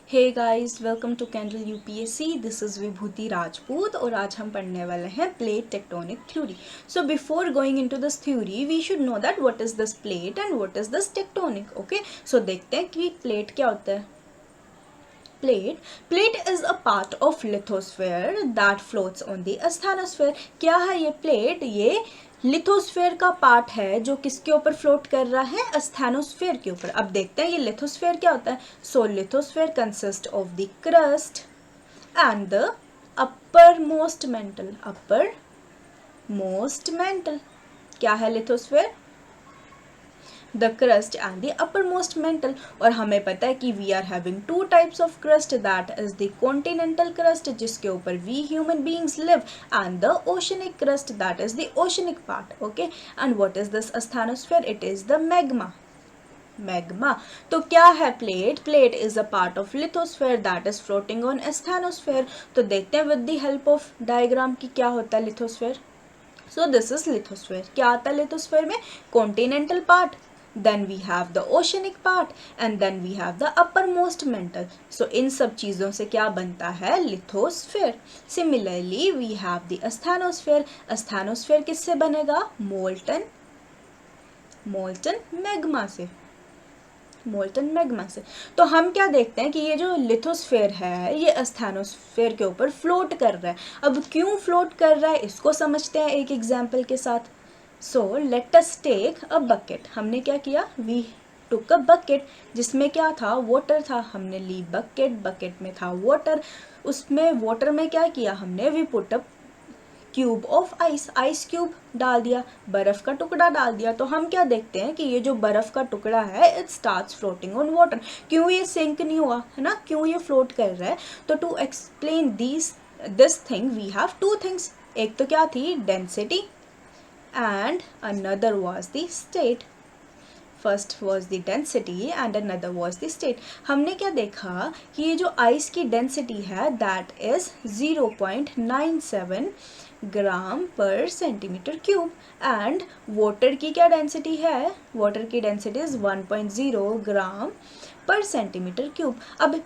Hey guys, welcome to Candle UPSC. This is Vibhuti Rajput और आज हम पढ़ने वाले हैं plate tectonic theory. So before going into this theory we should know that what is this plate and what is this tectonic. Okay, so देखते हैं कि plate क्या होता है। Plate is a part of lithosphere that floats on the asthenosphere। क्या है ये plate? ये लिथोस्फेयर का पार्ट है जो किसके ऊपर फ्लोट कर रहा है? एस्थेनोस्फेयर के ऊपर। अब देखते हैं ये लिथोस्फेयर क्या होता है। So lithosphere consist of the crust and the upper most mantle. क्या है lithosphere? The crust and the uppermost mantle। और हमें पता है कि we are having two types of crust, that is the continental crust जिसके ऊपर we human beings live and the oceanic crust that is the oceanic part. Okay, and what is this asthenosphere? It is the magma. तो क्या है plate? Plate is a part of lithosphere that is floating on asthenosphere. तो देखते हैं with the help of diagram की क्या होता है lithosphere. So this is lithosphere. क्या आता है लिथोस्फेयर में? Continental part, then we have the oceanic part and then we have the uppermost mantle। so इन सब चीज़ों से क्या बनता है? lithosphere। similarly we have the asthenosphere। asthenosphere किससे बनेगा? molten magma से। तो हम क्या देखते हैं कि ये जो लिथोस्फेयर है ये एस्थेनोस्फेयर के ऊपर फ्लोट कर रहा है। अब क्यों फ्लोट कर रहा है इसको समझते हैं एक एग्जाम्पल के साथ। So let us take a bucket. हमने क्या किया? वी टुक अ बकेट जिसमें क्या था? वाटर था। हमने ली बकेट में था वाटर। उसमें वाटर में क्या किया हमने? We put a cube of ice cube डाल दिया, बर्फ का टुकड़ा डाल दिया। तो हम क्या देखते हैं कि ये जो बर्फ का टुकड़ा है it starts floating on water. क्यों ये सिंक नहीं हुआ है ना? क्यों ये फ्लोट कर रहा है? तो to explain this thing we have two things. एक तो क्या थी? Density and another was the state। First was the density and another was the state. हमने क्या देखा कि ये जो आइस की डेंसिटी है दैट इज 0.97 ग्राम पर सेंटीमीटर क्यूब एंड वाटर की क्या डेंसिटी है? वाटर की डेंसिटी इज 1.0 ग्राम पर सेंटीमीटर क्यूब। अब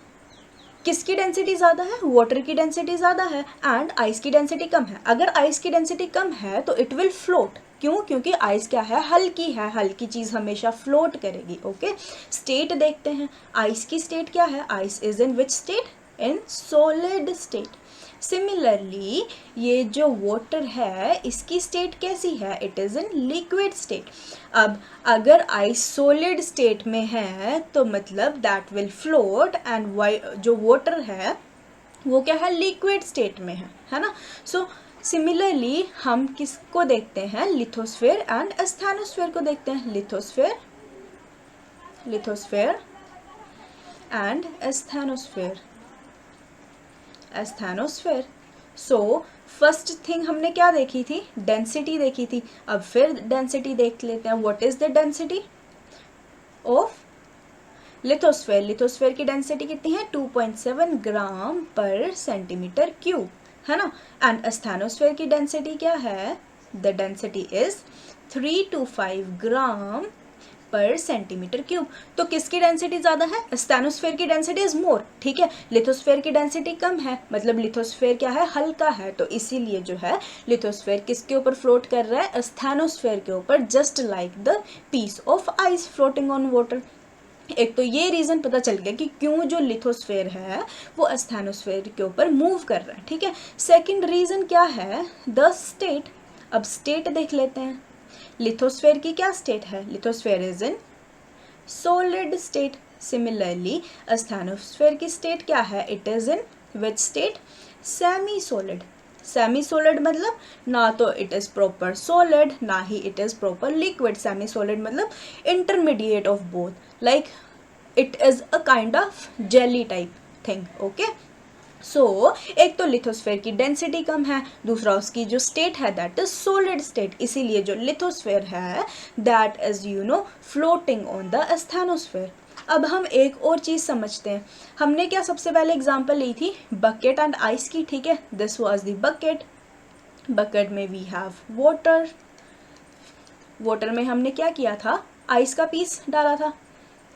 किसकी डेंसिटी ज़्यादा है? वाटर की डेंसिटी ज़्यादा है एंड आइस की डेंसिटी कम है। अगर आइस की डेंसिटी कम है तो इट विल फ्लोट। क्यों? क्योंकि आइस क्या है? हल्की है। हल्की चीज़ हमेशा फ्लोट करेगी। ओके, स्टेट देखते हैं। आइस की स्टेट क्या है? Ice is in which state? In solid state. Similarly ये जो वाटर है इसकी स्टेट कैसी है? It is in liquid state. अब अगर आइस सॉलिड स्टेट में है तो मतलब दैट विल फ्लोट एंड जो वाटर है वो क्या है? लिक्विड स्टेट में है ना? सो सिमिलरली हम किसको देखते हैं? लिथोस्फेयर एंड एस्थेनोस्फेयर को देखते हैं। Lithosphere and asthenosphere. So first thing हमने क्या देखी थी? डेंसिटी देखी थी। अब फिर डेंसिटी देख लेते हैं। What is the density of lithosphere? Lithosphere की डेंसिटी कितनी है? 2.7 ग्राम पर सेंटीमीटर क्यूब, है ना? एंड एस्थेनोस्फेयर की डेंसिटी क्या है? द डेंसिटी इज 3 to 5 ग्राम पर सेंटीमीटर क्यूब। तो किसकी डेंसिटी ज़्यादा है? एस्थेनोस्फेयर की डेंसिटी इज मोर। ठीक है, लिथोस्फेयर की डेंसिटी कम है, मतलब लिथोस्फेयर क्या है? हल्का है। तो इसीलिए जो है लिथोस्फेयर किसके ऊपर फ्लोट कर रहा है? एस्थेनोस्फेयर के ऊपर, just like the piece of ice floating on water. एक तो ये रीज़न पता चल गया कि क्यों जो लिथोस्फेयर है वो एस्थेनोस्फेयर के ऊपर मूव कर रहा है। ठीक है, सेकंड रीज़न क्या है? The state. अब स्टेट देख लेते हैं। लिथोस्फेयर की क्या स्टेट है? Lithosphere is in solid state. Similarly asthenosphere की स्टेट क्या है? It is in which state? Semi solid. Semi solid मतलब ना तो इट इज़ प्रॉपर सॉलिड ना ही it is proper liquid. Semi solid मतलब intermediate of both, like it is a kind of jelly type thing. Okay, so एक तो lithosphere की density कम है, दूसरा उसकी जो स्टेट है दैट इज सॉलिड स्टेट। इसीलिए जो लिथोस्फेयर है that is floating on the asthenosphere. अब हम एक और चीज़ समझते हैं। हमने क्या सबसे पहले एग्जांपल ली थी? बकेट एंड आइस की। ठीक है, दिस वाज द बकेट में वी हैव वाटर में हमने क्या किया था? आइस का पीस डाला था।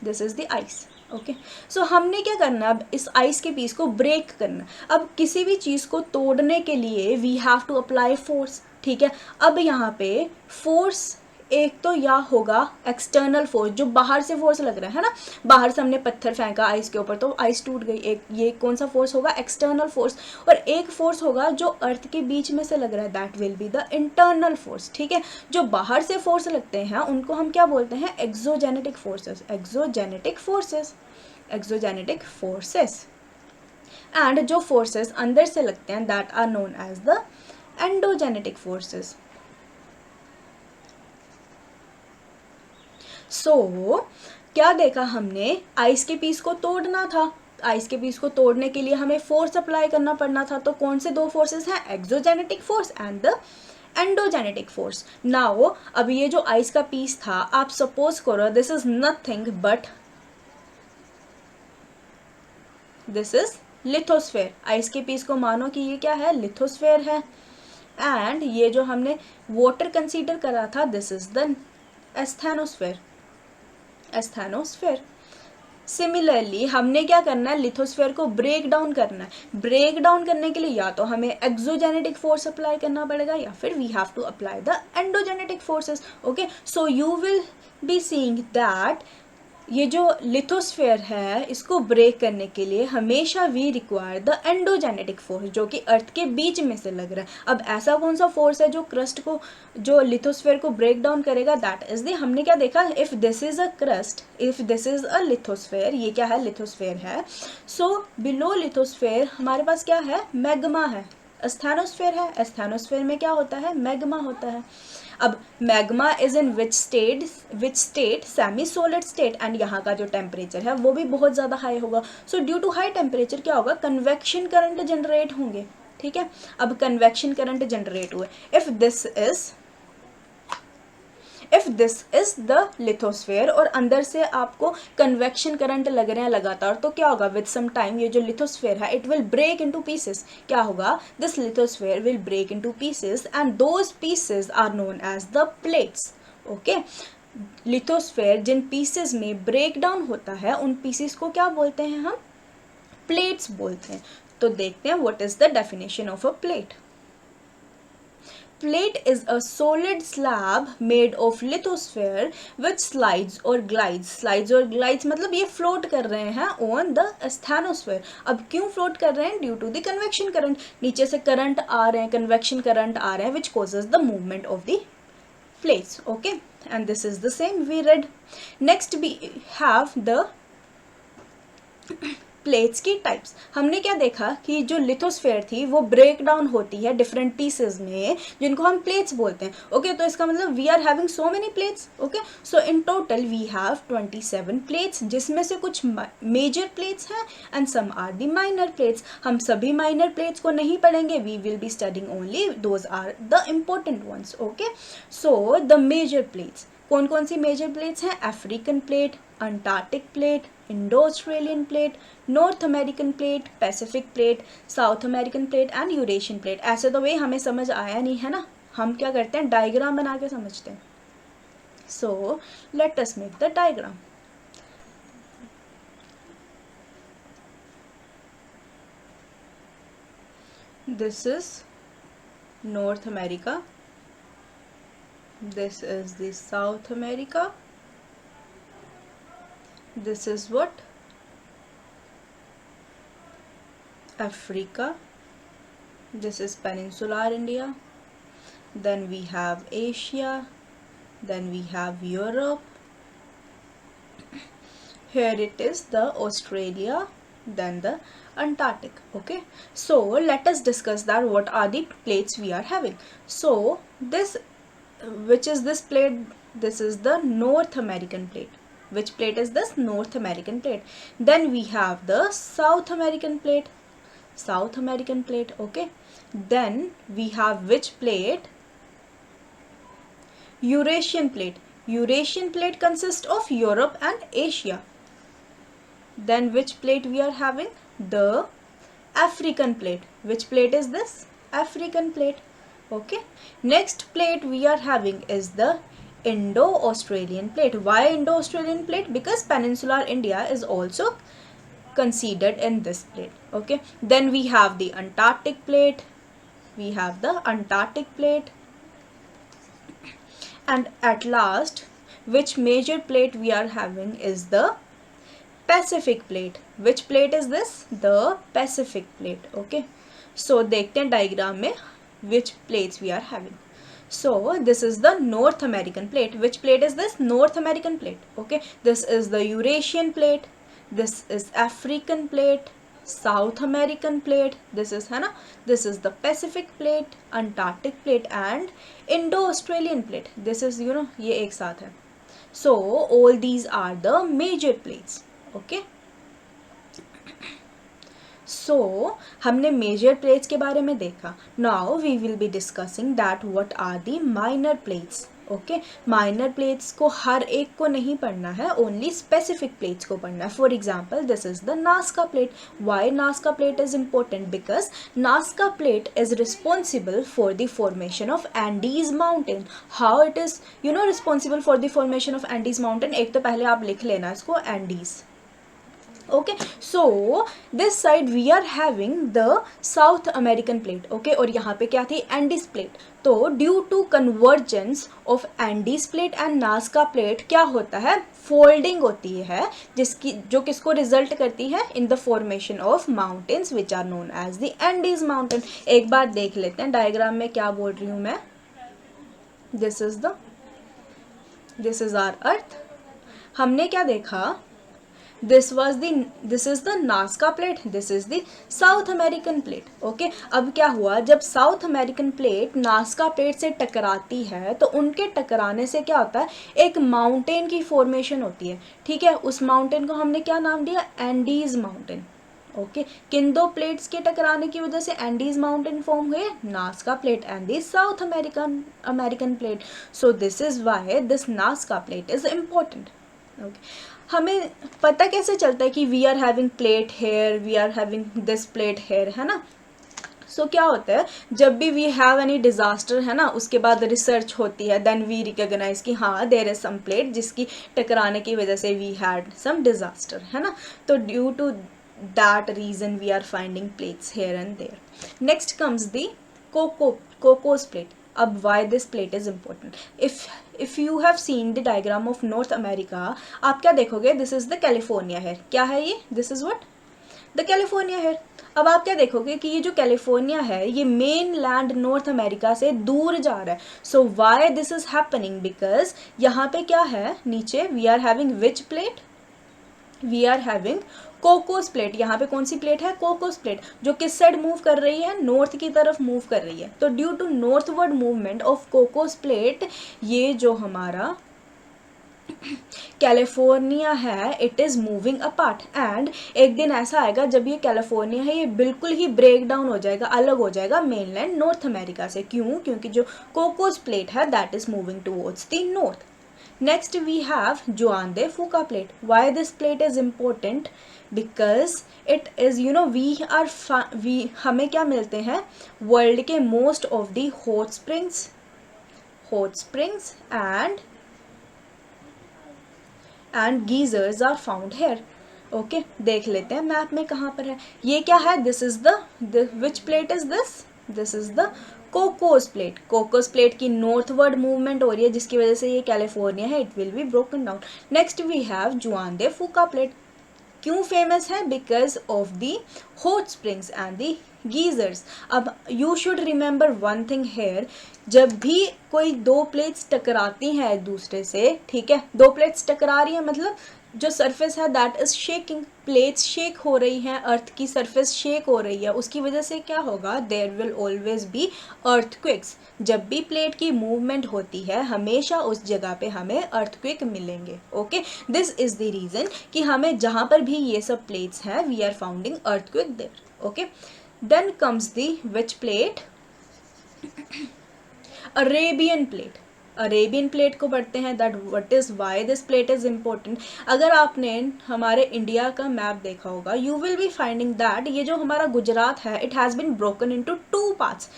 This is the ice. Okay so हमने क्या करना है, अब इस आइस के पीस को ब्रेक करना। अब किसी भी चीज़ को तोड़ने के लिए we have to apply force, ठीक है। अब यहाँ पे फोर्स एक तो या होगा एक्सटर्नल फोर्स, जो बाहर से फोर्स लग रहा है ना, बाहर से हमने पत्थर फेंका आइस के ऊपर तो आइस टूट गई, एक ये कौन सा फोर्स होगा, एक्सटर्नल फोर्स। और एक फोर्स होगा जो अर्थ के बीच में से लग रहा है, that will be the internal force, ठीक है। जो बाहर से फोर्स लगते हैं उनको हम क्या बोलते हैं, exogenetic forces, exogenetic forces, exogenetic forces. And जो फोर्सेस अंदर से लगते हैं that are known as the endogenetic forces. So क्या देखा हमने, आइस के पीस को तोड़ना था, आइस के पीस को तोड़ने के लिए हमें फोर्स अप्लाई करना पड़ना था, तो कौन से दो फोर्सेस हैं, exogenetic force and the endogenetic force. Now अब ये जो आइस का पीस था, आप सपोज करो this is nothing but this is lithosphere. Ice के पीस को मानो कि ये क्या है, लिथोस्फेयर है। एंड ये जो हमने वाटर कंसीडर करा था, this is the asthenosphere, asthenosphere. Similarly हमने क्या करना है, लिथोस्फेयर को ब्रेक डाउन करना है। ब्रेक डाउन करने के लिए या तो हमें एक्सोजेनेटिक फोर्स अप्लाई करना पड़ेगा या फिर we have to apply the endogenetic forces. Okay so you will be seeing that ये जो लिथोस्फेयर है इसको ब्रेक करने के लिए हमेशा we require the endogenetic force, जो कि अर्थ के बीच में से लग रहा है। अब ऐसा कौन सा फोर्स है जो क्रस्ट को, जो लिथोस्फेयर को ब्रेक डाउन करेगा, दैट इज द, हमने क्या देखा, if this is a crust, if this is a lithosphere, ये क्या है, लिथोस्फेयर है। सो बिलो लिथोस्फेयर हमारे पास क्या है, मैग्मा है। एस्थेनोस्फेयर है, एस्थेनोस्फेयर में क्या होता है, मैग्मा होता है। अब magma is in which state, semi solid state. And यहाँ का जो टेम्परेचर है वो भी बहुत ज़्यादा हाई होगा। So due to high temperature क्या होगा, कन्वेक्शन करंट जनरेट होंगे, ठीक है। अब कन्वेक्शन करंट जनरेट हुए, if this is the lithosphere और अंदर से आपको कन्वेक्शन करंट लग रहे हैं लगातार, तो क्या होगा, विद सम टाइम ये जो लिथोस्फेयर है it will break into pieces. क्या होगा, this lithosphere will break into pieces and those pieces are known as the plates. Okay lithosphere जिन पीसेस में ब्रेक डाउन होता है उन पीसेस को क्या बोलते हैं हम, प्लेट्स बोलते हैं। तो देखते हैं what is the definition of a plate. Plate is a solid slab made of lithosphere which slides or glides. Slides और glides मतलब ये float कर रहे हैं on the asthenosphere. अब क्यों float कर रहे हैं, due to the convection current. नीचे से current आ रहे हैं, convection current आ रहे हैं which causes the movement of the plates. Okay, and this is the same we read. Next we have the plates की टाइप्स। हमने क्या देखा कि जो लिथोस्फेयर थी वो ब्रेक डाउन होती है डिफरेंट पीसेस में, जिनको हम प्लेट्स बोलते हैं। ओके तो इसका मतलब we are having so many plates. Okay so in total we have 27 plates, जिसमें से कुछ मेजर प्लेट्स हैं and some are the minor plates. हम सभी माइनर प्लेट्स को नहीं पढ़ेंगे, we will be studying only those are the important ones. Okay so the major plates, कौन कौन सी मेजर प्लेट्स हैं, African plate, Antarctic plate, Indo Australian plate, North American plate, Pacific plate, south American plate and Eurasian plate. ऐसे तो भाई हमें समझ आया नहीं है ना, हम क्या करते हैं, डायग्राम बना के समझते हैं। सो let us make the diagram. This is north America, this is the South America, this is what, Africa, this is peninsular India, then we have Asia, then we have Europe, here it is the Australia, then the Antarctic. Okay so let us discuss that what are the plates we are having. So this, which is this plate, this is the North American plate. Which plate is this, North American plate. Then we have the South American plate, South American plate. Okay then we have which plate, Eurasian plate. Eurasian plate consists of Europe and Asia. Then which plate we are having, the African plate. Which plate is this, African plate. Okay next plate we are having is the Indo-Australian plate. Why Indo-Australian plate? Because peninsular India is also considered in this plate. Okay, then we have the Antarctic plate. We have the Antarctic plate. And at last, which major plate we are having is the Pacific plate. Which plate is this? The Pacific plate. Okay, so देखते हैं diagram में which plates we are having. So this is the North American plate. Which plate is this? North American plate. Okay, this is the Eurasian plate. This is African plate, South American plate. This is है ना, this is the Pacific plate, Antarctic plate and Indo-Australian plate. This is ये एक साथ है. So all these are the major plates. Okay. So हमने major plates के बारे में देखा. Now we will be discussing that what are the minor plates. Okay, minor plates को हर एक को नहीं पढ़ना है, ओनली स्पेसिफिक प्लेट्स को पढ़ना है. For example this is the Nazca plate. Why Nazca plate is important? Because Nazca plate is responsible for the formation of Andes mountain. How it is responsible for the formation of Andes mountain? एक तो पहले आप लिख लेना इसको, Andes. Okay, so this side we are having the South American plate. Okay, और यहाँ पे क्या थी? Andes plate. तो due to convergence of Andes plate and Nazca plate क्या होता है? Folding होती है, जिसकी जो किसको रिजल्ट करती है? In the formation of mountains which are known as the Andes mountain. एक बार देख लेते हैं डायग्राम में क्या बोल रही हूँ मैं. This is our earth. हमने क्या देखा? this is the Nazca plate, this is the South American plate. Okay, अब क्या हुआ? जब South American plate Nazca plate से टकराती है तो उनके टकराने से क्या होता है? एक माउंटेन की फॉर्मेशन होती है. ठीक है, उस माउंटेन को हमने क्या नाम दिया? Andes mountain. ओके, किन दो प्लेट्स के टकराने की वजह से एंडीज माउंटेन फॉर्म हुए? Nazca plate and the South American plate. So this is why this Nazca plate is important. Okay, हमें पता कैसे चलता है कि we are having plate here, we are having this plate here, है ना? सो क्या होता है, जब भी वी हैव एनी डिजास्टर, है ना, उसके बाद रिसर्च होती है, देन वी रिकॉग्नाइज कि हाँ देयर इज सम प्लेट जिसकी टकराने की वजह से वी हैड सम डिजास्टर, है ना? तो due to that reason we are finding plates here and there. Next comes the Cocos plate. अब why this plate is important? If you have seen the diagram of North America, आप क्या देखोगे? This is the California hair. क्या है ये? This is what? The California hair. अब आप क्या देखोगे कि ये जो कैलिफोर्निया है ये मेन लैंड नॉर्थ अमेरिका से दूर जा रहा है. So why this is happening? Because यहाँ पे क्या है? नीचे we are having which plate? We are having Cocos plate. यहाँ पे कौन सी प्लेट है? कोकोस प्लेट, जो किस साइड मूव कर रही है? नॉर्थ की तरफ मूव कर रही है. तो due to northward movement of Cocos plate ये जो हमारा कैलिफोर्निया है it is moving apart. And एक दिन ऐसा आएगा जब ये कैलिफोर्निया है ये बिल्कुल ही ब्रेक डाउन हो जाएगा, अलग हो जाएगा मेनलैंड नॉर्थ अमेरिका से. क्यों? क्योंकि जो कोकोस प्लेट है that is moving towards the north. Next we have Juan de Fuca plate. Why this plate is important? Because it is we हमें क्या मिलते हैं? वर्ल्ड के most of the hot springs and geysers are found here. Okay, देख लेते हैं map में कहाँ पर है. ये क्या है? This is the which plate is this? This is the Cocos plate. Cocos plate की नॉर्थवर्ड मूवमेंट हो रही है जिसकी वजह से ये कैलिफोर्निया है it will be broken down. Next we have Juan de Fuca plate. क्यों फेमस है? Because of the hot springs and the geysers. अब you should remember one thing here, जब भी कोई दो प्लेट्स टकराती हैं एक दूसरे से, ठीक है, दो प्लेट्स टकरा रही है मतलब जो सरफेस है that is shaking, plates shake हो रही हैं, अर्थ की सरफेस शेक हो रही है, उसकी वजह से क्या होगा? There will always be earthquakes. जब भी प्लेट की मूवमेंट होती है हमेशा उस जगह पे हमें अर्थक्वेक मिलेंगे. Okay, this is the reason कि हमें जहाँ पर भी ये सब प्लेट्स हैं we are founding earthquake there. Okay, then comes the which plate? Arabian plate. Arabian plate को पढ़ते हैं that what is why this plate is important. अगर आपने हमारे इंडिया का मैप देखा होगा you will be finding that ये जो हमारा गुजरात है it has been broken into two parts.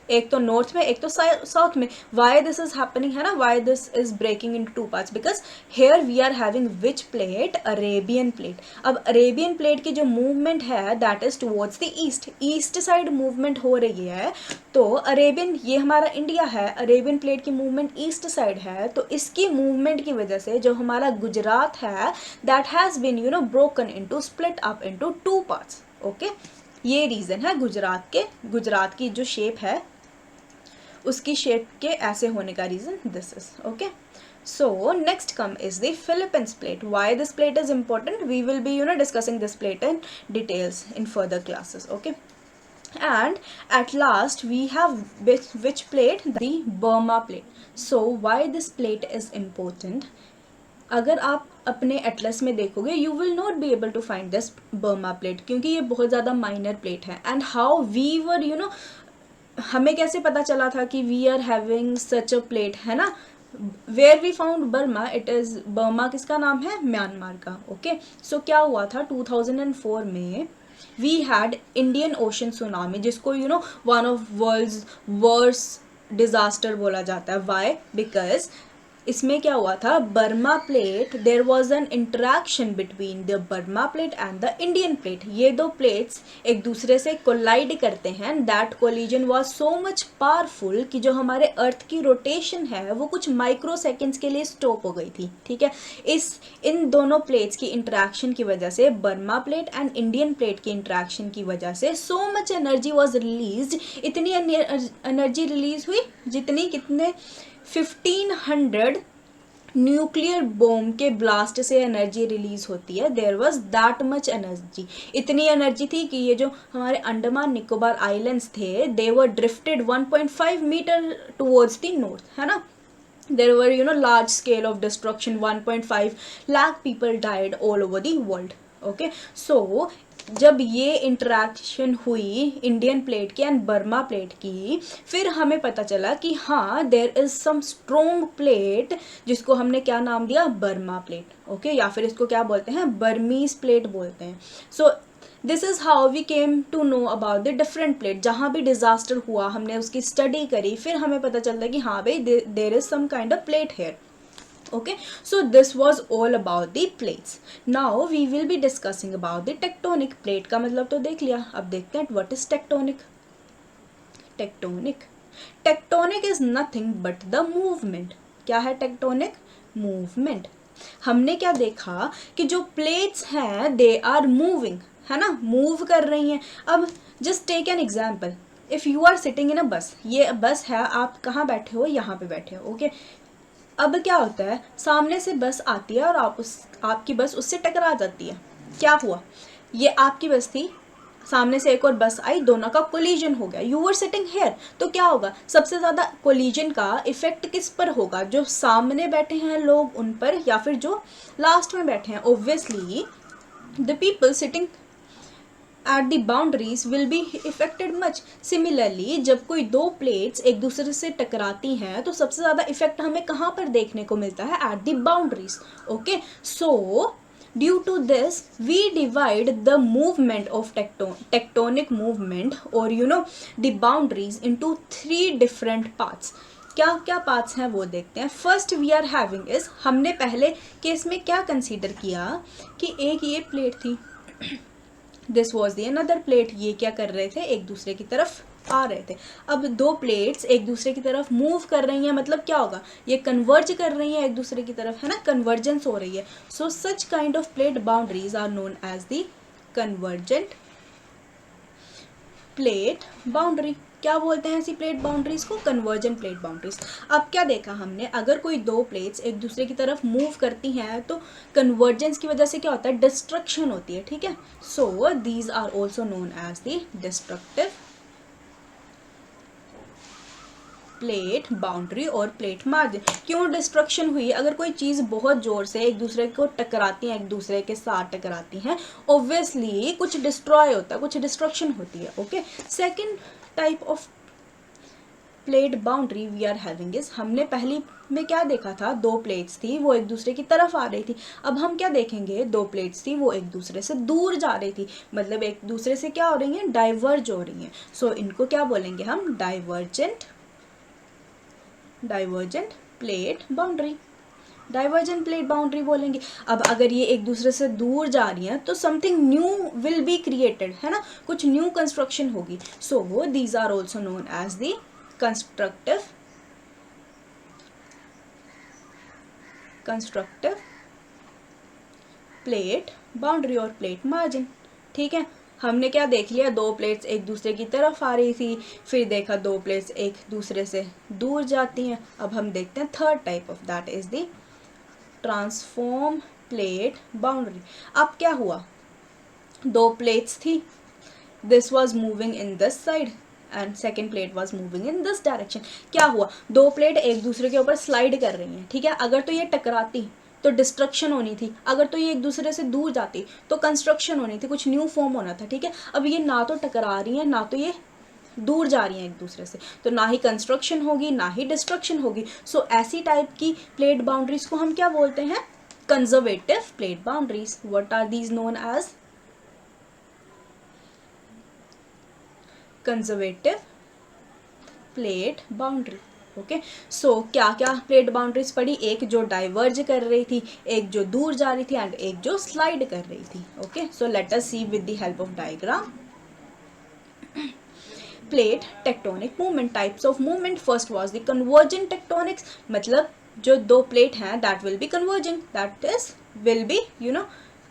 एक तो नॉर्थ में एक तो साउथ में. वाई दिस इज हैपनिंग है ना, why this is breaking in two parts, because here we are having which plate, Arabian plate. अब अरेबियन प्लेट की जो मूवमेंट है that is towards the east, east side movement हो रही है. तो अरेबियन, ये हमारा इंडिया है, अरेबियन प्लेट की मूवमेंट ईस्ट साइड है, तो इसकी मूवमेंट की वजह से जो हमारा गुजरात है that has been you know broken into, split up into two parts. Okay, ये रीज़न है गुजरात की जो शेप है उसकी शेप के ऐसे होने का reason this is. Okay, so next come is the Philippines plate. Why this plate is important, we will be discussing this plate in details in further classes. Okay, and at last we have which plate, the Burma plate. So why this plate is important, अगर आप अपने atlas में देखोगे you will not be able to find this Burma plate, क्योंकि ये बहुत ज़्यादा minor plate है. एंड हाउ वी वर हमें कैसे पता चला था कि we are having such a plate, है ना. Where we found Burma, it is, Burma किसका नाम है, म्यांमार का. ओके, सो क्या हुआ था 2004 में we had Indian Ocean tsunami, जिसको one of world's worst disaster बोला जाता है. वाई, बिकॉज इसमें क्या हुआ था, Burma plate, there was an interaction between the Burma plate and the Indian plate. ये दो प्लेट्स एक दूसरे से कोलाइड करते हैं. That collision was so much powerful कि जो हमारे अर्थ की रोटेशन है वो कुछ माइक्रो सेकेंड्स के लिए स्टॉप हो गई थी. ठीक है, इन दोनों प्लेट्स की इंटरेक्शन की वजह से, Burma plate and Indian plate की इंटरेक्शन की वजह से so much energy was release. इतनी एनर्जी रिलीज हुई जितनी, कितने, 1500 न्यूक्लियर बॉम्ब के ब्लास्ट से एनर्जी रिलीज होती है. There was that much energy. इतनी एनर्जी थी कि ये जो हमारे अंडमान निकोबार आइलैंड्स थे they were drifted 1.5 metre towards the north, है ना. there were large scale of destruction, 1.5 lakh people died all over the world. okay, so जब ये इंटरेक्शन हुई इंडियन प्लेट की एंड बर्मा प्लेट की, फिर हमें पता चला कि हाँ there is some strong plate जिसको हमने क्या नाम दिया, बर्मा प्लेट. ओके, या फिर इसको क्या बोलते हैं, बर्मीज प्लेट बोलते हैं. So this is how we came to know about the different plate. जहाँ भी डिज़ास्टर हुआ हमने उसकी स्टडी करी, फिर हमें पता चलता है कि हाँ भाई there is some kind of plate here. Okay, so this was all about the plates. Now we will be discussing about the tectonic. plate का मतलब तो देख लिया, अब देखते हैं what is tectonic. Tectonic is nothing but the movement. क्या है tectonic? movement. हमने क्या देखा कि जो plates हैं they are moving, है ना, move कर रही हैं. अब just take an example. If you are sitting in a bus, ये बस है, आप कहाँ बैठे हो, यहाँ पे बैठे हो. ओके, अब क्या होता है, सामने से बस आती है और आपकी बस उससे टकरा जाती है. क्या हुआ, ये आपकी बस थी, सामने से एक और बस आई, दोनों का कोलिजन हो गया. यू वर सिटिंग हेयर, तो क्या होगा, सबसे ज़्यादा कोलिजन का इफेक्ट किस पर होगा, जो सामने बैठे हैं लोग उन पर, या फिर जो लास्ट में बैठे हैं. Obviously the people sitting at the boundaries will be affected much. Similarly, जब कोई दो प्लेट्स एक दूसरे से टकराती हैं तो सबसे ज़्यादा इफेक्ट हमें कहाँ पर देखने को मिलता है, at the boundaries. Okay, so due to this we divide the movement of tectonic movement or the boundaries into 3 different parts. क्या क्या पार्ट्स हैं वो देखते हैं. First we are having is, हमने पहले केस में क्या कंसीडर किया कि एक ये प्लेट थी, this was the another plate. ये क्या कर रहे थे, एक दूसरे की तरफ आ रहे थे. अब दो प्लेट्स एक दूसरे की तरफ मूव कर रही हैं, मतलब क्या होगा, ये कन्वर्ज कर रही हैं एक दूसरे की तरफ, है ना, कन्वर्जेंस हो रही है. So such kind of plate boundaries are known as the convergent plate boundary. क्या बोलते हैं ऐसी प्लेट बाउंड्रीज को, कन्वर्जेंट प्लेट बाउंड्रीज. अब क्या देखा हमने, अगर कोई दो प्लेट्स एक दूसरे की तरफ मूव करती हैं तो कन्वर्जेंस की वजह से क्या होता है, डिस्ट्रक्शन होती है. ठीक है, so these are also known as the destructive plate boundary और प्लेट मार्जिन. क्यों डिस्ट्रक्शन हुई, अगर कोई चीज़ बहुत ज़ोर से एक दूसरे को टकराती हैं, एक दूसरे के साथ टकराती हैं, ऑब्वियसली कुछ डिस्ट्रॉय होता है, कुछ डिस्ट्रक्शन होती है. Okay, second type of plate boundary we are having is, हमने पहली में क्या देखा था, दो प्लेट्स थी वो एक दूसरे की तरफ आ रही थी. अब हम क्या देखेंगे, दो प्लेट्स थी वो एक दूसरे से दूर जा रही थी, मतलब एक दूसरे से क्या हो रही हैं, डाइवर्ज हो रही हैं. सो इनको क्या बोलेंगे हम, divergent plate boundary, divergent plate boundary बोलेंगे. अब अगर ये एक दूसरे से दूर जा रही हैं तो something new will be created, है ना, कुछ न्यू कंस्ट्रक्शन होगी. So these are also known as the constructive plate boundary और प्लेट मार्जिन. ठीक है, हमने क्या देख लिया, दो प्लेट्स एक दूसरे की तरफ आ रही थी, फिर देखा दो प्लेट्स एक दूसरे से दूर जाती हैं. अब हम देखते हैं third type of, that is the transform plate boundary. अब क्या हुआ, दो प्लेट्स थी, this was moving in this side and second plate was moving in this direction. क्या हुआ, दो प्लेट एक दूसरे के ऊपर स्लाइड कर रही हैं. ठीक है, अगर तो ये टकराती तो डिस्ट्रक्शन होनी थी, अगर तो ये एक दूसरे से दूर जाती तो कंस्ट्रक्शन होनी थी, कुछ न्यू फॉर्म होना था. ठीक है, अब ये ना तो टकरा रही हैं ना तो ये दूर जा रही हैं एक दूसरे से, तो ना ही कंस्ट्रक्शन होगी ना ही डिस्ट्रक्शन होगी. सो ऐसी टाइप की प्लेट बाउंड्रीज को हम क्या बोलते हैं, conservative plate boundaries. What are these known as, conservative plate boundary. Okay, so क्या क्या प्लेट बाउंड्रीज पड़ी, एक जो डाइवर्ज कर रही थी, एक जो दूर जा रही थी एंड एक जो स्लाइड कर रही थी. Okay, so let us see with the help of diagram. Plate tectonic movement, types of movement. First was the convergent tectonics, मतलब जो दो प्लेट हैं that will be converging, that is will be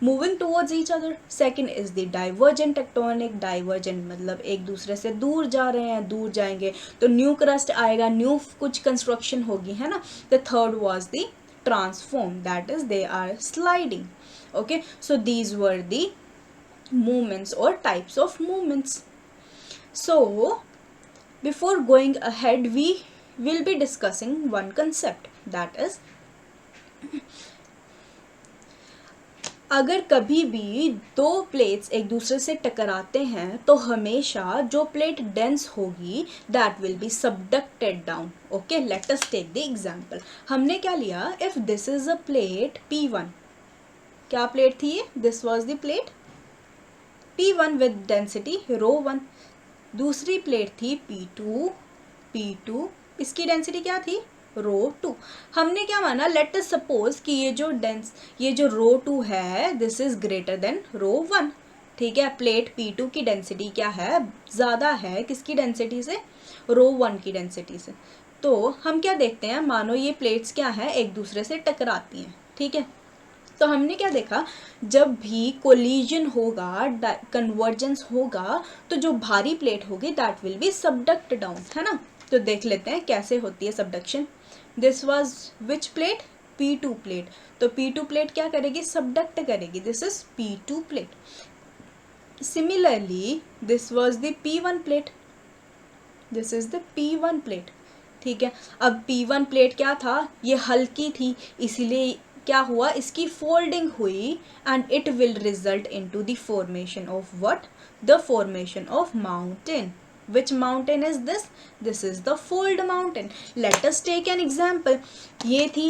moving towards each other. Second is the divergent tectonic. Divergent मतलब एक दूसरे से दूर जा रहे हैं, दूर जाएंगे तो न्यू क्रस्ट आएगा, न्यू कुछ कंस्ट्रक्शन होगी, है ना. The third was the transform, that is they are sliding. Okay, so these were the movements or types of movements. So before going ahead we will be discussing one concept, that is अगर कभी भी दो plates एक दूसरे से टकराते हैं तो हमेशा जो प्लेट डेंस होगी that will be subducted down. Okay, let us take the example. हमने क्या लिया, if this is a plate P1, क्या प्लेट थी ये, this was the plate P1 with density ρ1. दूसरी प्लेट थी P2, इसकी डेंसिटी क्या थी, ρ2. हमने क्या माना, लेट अस सपोज कि ये जो ρ2 है दिस इज ग्रेटर देन ρ1. ठीक है, प्लेट P2 की डेंसिटी क्या है, ज़्यादा है किसकी डेंसिटी से, ρ1 की डेंसिटी से. तो हम क्या देखते हैं, मानो ये प्लेट्स क्या है, एक दूसरे से टकराती हैं. ठीक है, तो हमने क्या देखा, जब भी कोलिजन होगा, कन्वर्जेंस होगा, तो जो भारी प्लेट होगी that will B subduct down, है ना. तो देख लेते हैं कैसे होती है subduction. This was which plate, P2 plate. तो P2 प्लेट क्या करेगी, सबडक्ट करेगी, this is P2 plate. Similarly this was the P1 plate, this is the P1 plate. ठीक है, अब P1 प्लेट क्या था, ये हल्की थी, इसीलिए क्या हुआ, इसकी फोल्डिंग हुई and it will result into the formation of what, the formation of mountain. Which mountain is this? This is the fold mountain. Let us take an example. ये थी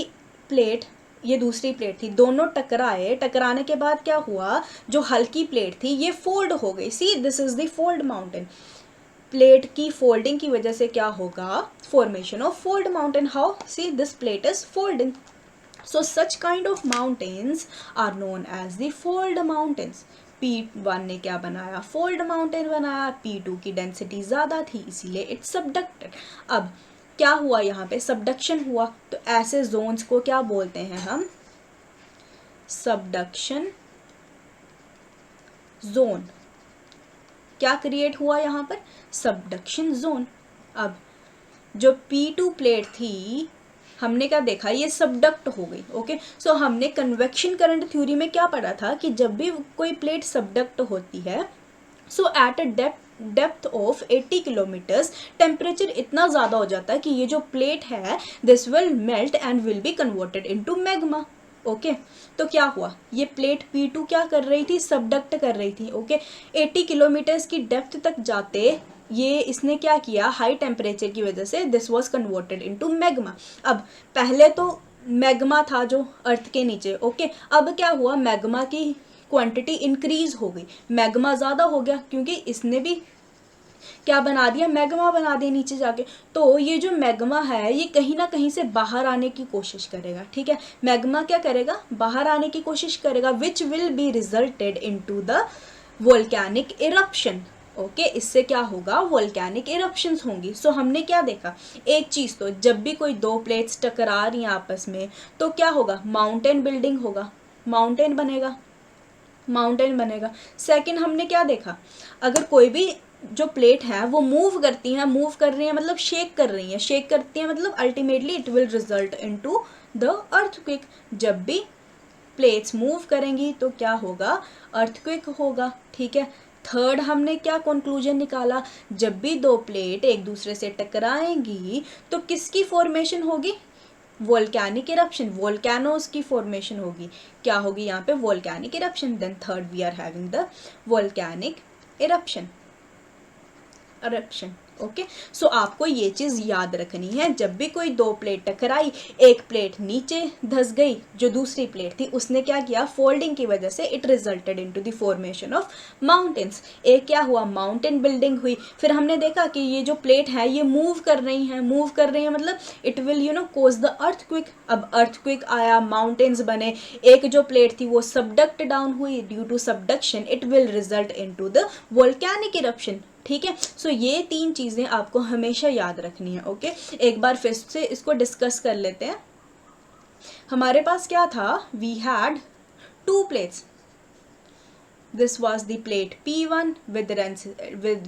प्लेट, ये दूसरी प्लेट थी, दोनों टकराए, टकराने के बाद क्या हुआ, जो हल्की प्लेट थी ये फोल्ड हो गई. See this is the fold mountain. Plate की फोल्डिंग की वजह से क्या होगा, formation of fold mountain. How, see this plate is folding. So such kind of mountains are known as the fold mountains. P1 ने क्या बनाया, फोल्ड माउंटेन बनाया. P2 की डेंसिटी ज़्यादा थी इसीलिए इट्स सबडक्टेड. अब क्या हुआ, यहाँ पे सबडक्शन हुआ, तो ऐसे जोन्स को क्या बोलते हैं हम, सबडक्शन जोन. क्या क्रिएट हुआ यहाँ पर, सबडक्शन जोन. अब जो P2 प्लेट थी हमने क्या देखा, ये सबडक्ट हो गई. ओके, सो हमने कन्वेक्शन करंट थ्योरी में क्या पढ़ा था कि जब भी कोई प्लेट सबडक्ट होती है, so at a depth of 80 kilometres temperature इतना ज़्यादा हो जाता है कि ये जो प्लेट है this will melt and will be converted into magma. Okay, तो क्या हुआ, ये प्लेट P2 क्या कर रही थी, सबडक्ट कर रही थी. ओके, 80 किलोमीटर्स की डेप्थ तक जाते ये इसने क्या किया, हाई टेम्परेचर की वजह से this was converted into magma. अब पहले तो मैग्मा था जो अर्थ के नीचे, ओके, अब क्या हुआ, मैग्मा की क्वांटिटी इंक्रीज हो गई, मैग्मा ज़्यादा हो गया क्योंकि इसने भी क्या बना दिया, मैग्मा बना दिया नीचे जाके। तो ये जो मैग्मा है ये कहीं ना कहीं से बाहर आने की कोशिश करेगा, ठीक है, मैग्मा क्या करेगा, बाहर आने की कोशिश करेगा, which will be resulted into the volcanic eruption. Okay, इससे क्या होगा, वोल्केनिक इरप्शंस होंगी। सो हमने क्या देखा, एक चीज़ तो जब भी कोई दो प्लेट्स टकरा रही हैं आपस में तो क्या होगा, माउंटेन बिल्डिंग होगा, माउंटेन बनेगा, माउंटेन बनेगा। सेकंड हमने क्या देखा, अगर कोई भी जो प्लेट है वो मूव करती हैं, मूव कर रही हैं मतलब शेक कर रही हैं, शेक करती हैं मतलब ultimately it will result into the earthquake. जब भी प्लेट्स मूव करेंगी तो क्या होगा, अर्थक्वेक होगा, ठीक है। थर्ड हमने क्या कंक्लूजन निकाला, जब भी दो प्लेट एक दूसरे से टकराएंगी तो किसकी फॉर्मेशन होगी, वोल्केनिक इरप्शन, वोल्केनोस की फॉर्मेशन होगी। क्या होगी यहाँ पे, volcanic eruption. Then third we are having the volcanic eruption, eruption. Okay, so आपको ये चीज़ याद रखनी है, जब भी कोई दो प्लेट टकराई, एक प्लेट नीचे धंस गई, जो दूसरी प्लेट थी उसने क्या किया, फोल्डिंग की वजह से it resulted into the formation of mountains. एक क्या हुआ, माउंटेन बिल्डिंग हुई। फिर हमने देखा कि ये जो प्लेट है ये मूव कर रही हैं, मूव कर रही हैं मतलब it will you know cause the earthquake. अब अर्थक्विक आया, माउंटेन्स बने, एक जो प्लेट थी वो सबडक्ट डाउन हुई, due to subduction it will result into the volcanic eruption, ठीक है। सो ये तीन चीज़ें आपको हमेशा याद रखनी है, ओके। एक बार फिर से इसको डिस्कस कर लेते हैं। हमारे पास क्या था, we had two plates, this was the plate P1 with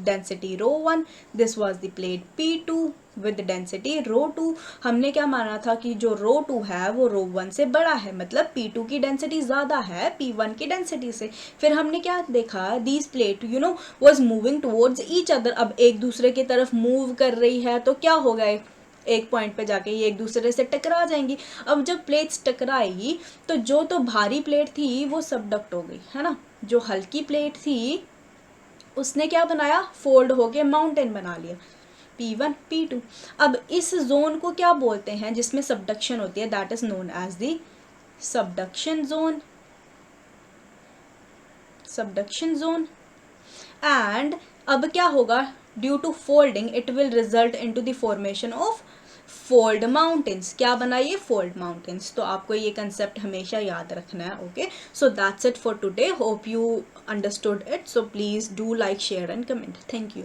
density ρ1, this was the plate P2 with density ρ2। हमने क्या माना था कि जो ρ2 है वो ρ1 से बड़ा है, मतलब P2 की डेंसिटी ज़्यादा है P1 की डेंसिटी से। फिर हमने क्या देखा, these plate you know was moving towards each other। अब एक दूसरे की तरफ मूव कर रही है तो क्या होगा, एक पॉइंट पे जाके ये एक दूसरे से टकरा जाएंगी। अब जब प्लेट्स टकराएगी तो जो तो भारी प्लेट थी वो सबडक्ट हो गई, है ना, जो हल्की प्लेट थी उसने क्या बनाया, फोल्ड होके माउंटेन बना लिया, P1 P2। अब इस जोन को क्या बोलते हैं जिसमें सबडक्शन होती है, that is known as the subduction zone, subduction zone. And अब क्या होगा, due to folding it will result into the formation of fold mountains. क्या बनाइए, फोल्ड माउंटेन्स। तो आपको ये कंसेप्ट हमेशा याद रखना है, okay. So that's it for today, hope you understood it. So please do like, share and comment. Thank you.